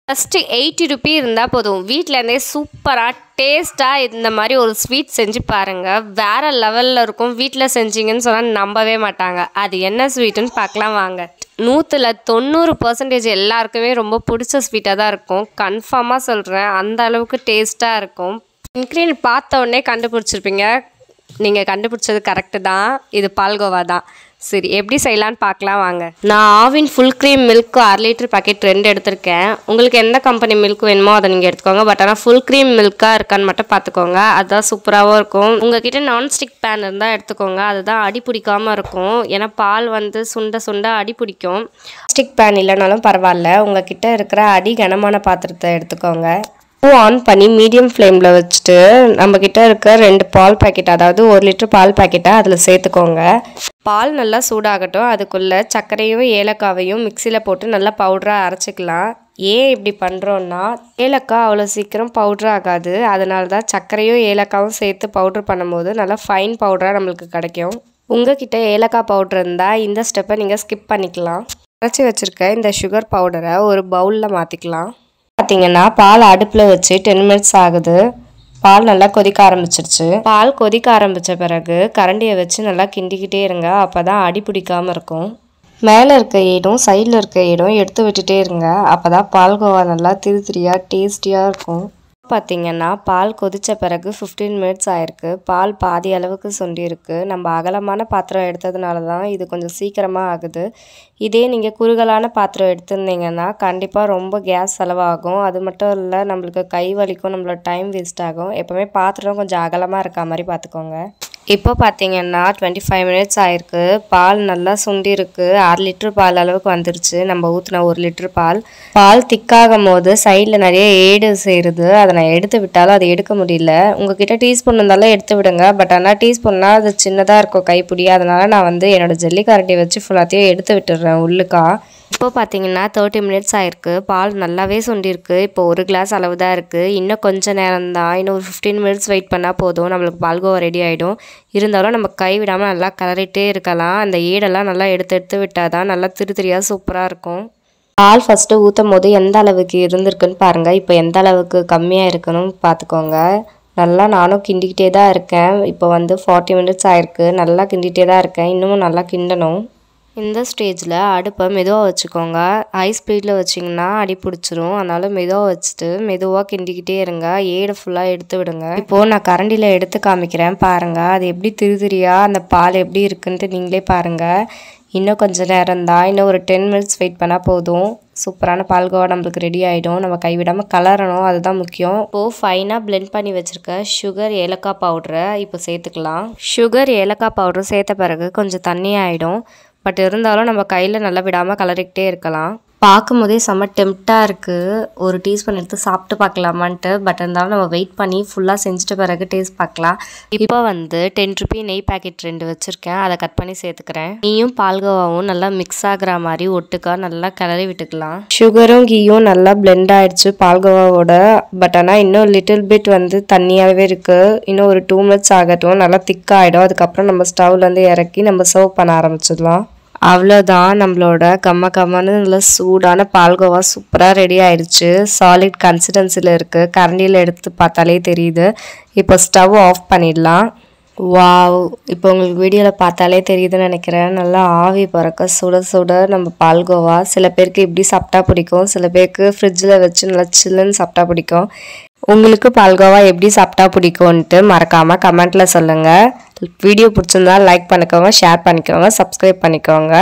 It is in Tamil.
ஃபஸ்ட்டு 80 ரூபீ இருந்தால் போதும், வீட்டிலேருந்தே சூப்பராக டேஸ்ட்டாக இந்த மாதிரி ஒரு ஸ்வீட் செஞ்சு பாருங்கள். வேறு லெவலில் இருக்கும். வீட்டில் செஞ்சீங்கன்னு சொன்னால் நம்பவே மாட்டாங்க. அது என்ன ஸ்வீட்டுன்னு பார்க்கலாம் வாங்க. 190% எல்லாருக்குமே ரொம்ப பிடிச்ச ஸ்வீட்டாக தான் இருக்கும். கன்ஃபார்மாக சொல்கிறேன், அந்த அளவுக்கு டேஸ்ட்டாக இருக்கும். இன்க்ரீடியன்ட் பார்த்த உடனே கண்டுபிடிச்சிருப்பீங்க. நீங்கள் கண்டுபிடிச்சது கரெக்டு தான், இது பால்கோவா தான். சரி, எப்படி செய்யலான்னு பார்க்கலாம் வாங்க. நான் Aavin full cream milk 1/2 litre packet 2 எடுத்திருக்கேன். உங்களுக்கு எந்த கம்பெனி மில்க் வேணுமோ அதை நீங்கள் எடுத்துக்கோங்க. பட் ஆனால் ஃபுல் க்ரீம் மில்காக இருக்கான்னு மட்டும் பார்த்துக்கோங்க. அதுதான் சூப்பராகவும் இருக்கும். உங்ககிட்ட நான்ஸ்டிக் பேன் இருந்தால் எடுத்துக்கோங்க, அதுதான் அடி பிடிக்காமல் இருக்கும். ஏன்னா பால் வந்து சுண்ட சுண்ட அடி பிடிக்கும். ஸ்டிக் பேன் இல்லைனாலும் பரவாயில்ல, உங்ககிட்ட இருக்கிற அடி கனமான பாத்திரத்தை எடுத்துக்கோங்க. ஆன் பண்ணி மீடியம் ஃப்ளேமில் வச்சுட்டு நம்மக்கிட்ட இருக்க 2 பால் பாக்கெட், அதாவது 1 லிட்டர் பால் பாக்கெட்டை அதில் சேர்த்துக்கோங்க. பால் நல்லா சூடாகட்டும். அதுக்குள்ளே சர்க்கரையும் ஏலக்காவையும் மிக்சியில் போட்டு நல்லா பவுடராக அரைச்சிக்கலாம். ஏன் இப்படி பண்ணுறோன்னா, ஏலக்காய் அவ்வளோ சீக்கிரம் பவுட்ரு ஆகாது. அதனால தான் சர்க்கரையும் ஏலக்காவும் சேர்த்து பவுட்ரு பண்ணும்போது நல்லா ஃபைன் பவுடராக நம்மளுக்கு கிடைக்கும். உங்ககிட்ட ஏலக்காய் பவுட்ரு இருந்தால் இந்த ஸ்டெப்பை நீங்கள் ஸ்கிப் பண்ணிக்கலாம். அரைச்சி வச்சுருக்க இந்த சுகர் பவுடரை ஒரு பவுலில் மாற்றிக்கலாம். பார்த்தீங்கன்னா பால் அடுப்பில் வச்சு 10 மினிட்ஸ் ஆகுது. பால் நல்லா கொதிக்க ஆரம்பிச்சிருச்சு. பால் கொதிக்க ஆரம்பித்த பிறகு கரண்டியை வச்சு நல்லா கிண்டிக்கிட்டே இருங்க, அப்போ தான் அடி பிடிக்காமல் இருக்கும். மேலே இருக்க இடம் சைடில் இருக்க இடம் எடுத்து விட்டுட்டே இருங்க, அப்போ தான் பால்கோவா நல்லா திரியாக டேஸ்டியாக இருக்கும். பார்த்திங்கன்னா பால் கொதித்த பிறகு 15 மினிட்ஸ் ஆயிருக்கு. பால் பாதி அளவுக்கு சுண்டிருக்கு. நம்ம அகலமான பாத்திரம் எடுத்ததுனால தான் இது கொஞ்சம் சீக்கிரமாக ஆகுது. இதே நீங்கள் குறுகலான பாத்திரம் எடுத்திருந்தீங்கன்னா கண்டிப்பாக ரொம்ப கேஸ் செலவாகும். அது மட்டும் இல்லை, நம்மளுக்கு கை வலிக்கும், நம்மளோட டைம் வேஸ்ட் ஆகும். எப்போவுமே பாத்திரம் கொஞ்சம் அகலமாக இருக்க மாதிரி பார்த்துக்கோங்க. இப்போ பார்த்தீங்கன்னா 25 மினிட்ஸ் ஆயிருக்கு. பால் நல்லா சுண்டி இருக்கு. 1/2 லிட்டர் பால் அளவுக்கு வந்துருச்சு. நம்ம ஊற்றின 1 லிட்டர் பால் திக்காகும் போது சைடில் நிறைய ஏடு சேருது. அதை நான் எடுத்து விட்டாலும் அதை எடுக்க முடியல. உங்ககிட்ட டீஸ்பூன் இருந்தாலும் எடுத்து விடுங்க. பட் ஆனால் டீஸ்பூன்னா அது சின்னதாக இருக்கும் கைப்பிடி. அதனால் நான் வந்து என்னோடய ஜல்லிக்கரண்டியை வச்சு ஃபுல்லாத்தையும் எடுத்து விட்டுடுறேன் உள்ளுக்கா. இப்போ பார்த்தீங்கன்னா 30 மினிட்ஸ் ஆயிருக்கு. பால் நல்லாவே சுண்டிருக்கு. இப்போ 1 கிளாஸ் அளவு தான் இருக்குது. இன்னும் கொஞ்சம் நேரம் தான், இன்னும் ஒரு 15 மினிட்ஸ் வெயிட் பண்ணால் போதும், நம்மளுக்கு பால்கோவா ரெடி ஆகிடும். இருந்தாலும் நம்ம கை விடாமல் நல்லா கலரிட்டே இருக்கலாம். அந்த ஏடெல்லாம் நல்லா எடுத்து விட்டால் தான் நல்லா திரியாக சூப்பராக இருக்கும். பால் ஃபஸ்ட்டு ஊற்றும் போது எந்த அளவுக்கு இருந்திருக்குன்னு பாருங்கள். இப்போ எந்த அளவுக்கு கம்மியாக இருக்கணும்னு பார்த்துக்கோங்க. நல்லா நானும் கிண்டிக்கிட்டே தான் இருக்கேன். இப்போ வந்து 40 மினிட்ஸ் ஆயிருக்கு. நல்லா கிண்டிகிட்டே தான் இருக்கேன். இன்னமும் நல்லா கிண்டணும். இந்த ஸ்டேஜில் அடுப்பை மெதுவாக வச்சுக்கோங்க. ஹை ஸ்பீடில் வச்சிங்கன்னா அடி பிடிச்சிரும். அதனால் மெதுவாக வச்சுட்டு மெதுவாக கிண்டிக்கிட்டே இருங்க. ஏடை ஃபுல்லாக எடுத்து விடுங்க. இப்போது நான் கரண்டியில் எடுத்து காமிக்கிறேன் பாருங்கள். அது எப்படி திரியாக அந்த பால் எப்படி இருக்குன்ட்டு நீங்களே பாருங்கள். இன்னும் கொஞ்சம் நேரம் தான், இன்னும் ஒரு 10 மினிட்ஸ் வெயிட் பண்ணால் போதும். சூப்பரான பால்கோவா நம்மளுக்கு ரெடி ஆகிடும். நம்ம கைவிடாமல் கலரணும், அதுதான் முக்கியம். இப்போது ஃபைனாக பிளெண்ட் பண்ணி வச்சுருக்க சுகர் ஏலக்காய் பவுடரை இப்போ சேர்த்துக்கலாம். சுகர் ஏலக்காய் பவுடர் சேர்த்த பிறகு கொஞ்சம் தண்ணி ஆகிடும். பட் இருந்தாலும் நம்ம கையில் நல்லா விடாமல் கலரிக்கிட்டே இருக்கலாம். பார்க்கும் போதே செம்ம டெம்ப்டாக இருக்குது, ஒரு டீஸ்பூன் எடுத்து சாப்பிட்டு பார்க்கலாமான்ட்டு. பட் இருந்தாலும் நம்ம வெயிட் பண்ணி ஃபுல்லாக செஞ்சுட்டு பிறகு டேஸ்ட் பார்க்கலாம். இப்போ வந்து 10 ரூபீ நெய் பேக்கெட் 2 வச்சுருக்கேன், அதை கட் பண்ணி சேர்த்துக்கிறேன். நெய்யும் பால்கோவாவும் நல்லா மிக்ஸ் ஆகிற மாதிரி ஒட்டுக்கா நல்லா கிளறி விட்டுக்கலாம். சுகரும் கீயும் நல்லா பிளெண்ட் ஆகிடுச்சு பால்கோவாவோட. பட் ஆனால் இன்னும் லிட்டில் பிட் வந்து தண்ணியாகவே இருக்குது. இன்னும் ஒரு 2 மினிட்ஸ் ஆகட்டும், நல்லா திக்காகிடும். அதுக்கப்புறம் நம்ம ஸ்டவ்லேருந்து இறக்கி நம்ம சர்வ் பண்ண ஆரம்பிச்சிடலாம். அவ்வளோதான், நம்மளோட கம்மன்னு நல்லா சூடான பால்கோவா சூப்பராக ரெடி ஆயிடுச்சு. சாலிட் கன்சிஸ்டன்சியில் இருக்குது. கரண்டியில் எடுத்து பார்த்தாலே தெரியுது. இப்போ ஸ்டவ் ஆஃப் பண்ணிடலாம். வாவ், இப்போ உங்களுக்கு வீடியோவில் பார்த்தாலே தெரியுதுன்னு நினைக்கிறேன். நல்லா ஆவி பறக்க சுட சுட நம்ம பால்கோவா. சில பேருக்கு இப்படி சாப்பிட்டா பிடிக்கும், சில பேருக்கு ஃப்ரிட்ஜில் வச்சு நல்லா சில்லுன்னு சாப்பிட்டா பிடிக்கும். உங்களுக்கு பால்கோவா எப்படி சாப்பிட்டா பிடிக்கும்ன்ட்டு மறக்காமல் கமெண்ட்டில் சொல்லுங்கள். வீடியோ பிடிச்சிருந்தா லைக் பண்ணிக்கோங்க, ஷேர் பண்ணிக்கோங்க, சப்ஸ்கிரைப் பண்ணிக்கோங்க.